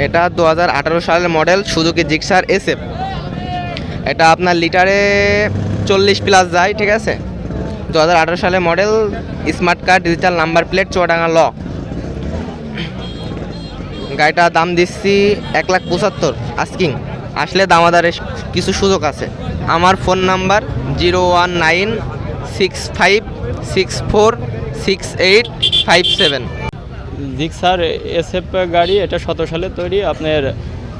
এটা 2018 সালের model Suzuki Gixxer SF। এটা আপনার লিটারে 40+ যায়, ঠিক আছে। 2018 সালের model, smart card, digital number plate, Chuadanga lock. গাড়িটার দাম দিচ্ছি 1,75,000 আস্কিং। আসলে দামাদারের কিছু সুযোগ আছে। আমার ফোন নাম্বার 01965646857। জিক্সার SF গাড়ি, এটা 17 সালে তৈরি। আপনার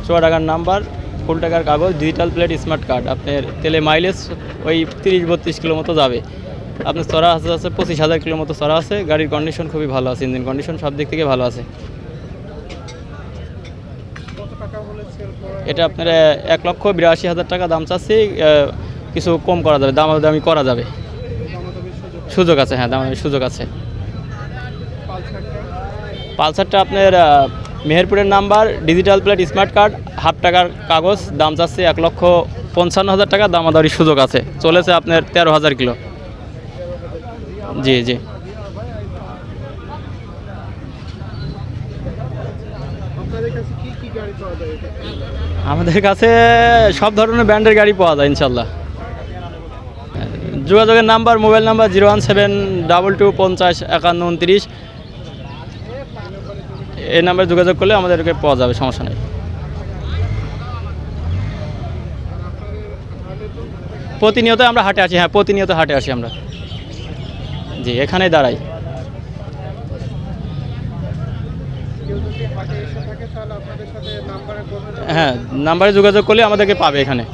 চুয়াডাঙ্গার নাম্বার, ফুল টাকার কাগজ, ডিজিটাল প্লেট, স্মার্ট কার্ড। আপনার তেলে মাইলেজ ওই 30-32 কিলো মতো যাবে। আপনার চড়া আছে 25,000 কিলো মতো চড়া আছে। গাড়ির কন্ডিশন খুবই ভালো আছে, ইঞ্জিন কন্ডিশন সব দিক থেকে ভালো আছে। এটা আপনার 1,82,000 টাকা দাম চাচ্ছি। কিছু কম করা যাবে, দামাদামি করা যাবে, সুযোগ আছে। হ্যাঁ, দামাদামি সুযোগ আছে। পালসারটা আপনার মেহেরপুরের number, digital plate, smart card, half টাকার কাগজ, দাম চাচ্ছে 1,55,000 টাকা। দামাদারির সুযোগ আছে। চলেছে আপনার 13,000 কিলো। জি জি। আমাদের কাছে সব ধরনের ব্র্যান্ডের গাড়ি পাওয়া যায় ইনশাল্লাহ। যোগাযোগের নাম্বার, মোবাইল নাম্বার 01722505129। এই নাম্বারে যোগাযোগ করলে আমাদেরকে পাওয়া যাবে, সমস্যা নেই। প্রতিনিয়ত আমরা হাটে আসি। হ্যাঁ, প্রতিনিয়ত হাটে আসি আমরা। জি, এখানেই দাঁড়াই। হ্যাঁ, নাম্বারে যোগাযোগ করলে আমাদেরকে পাবে এখানে।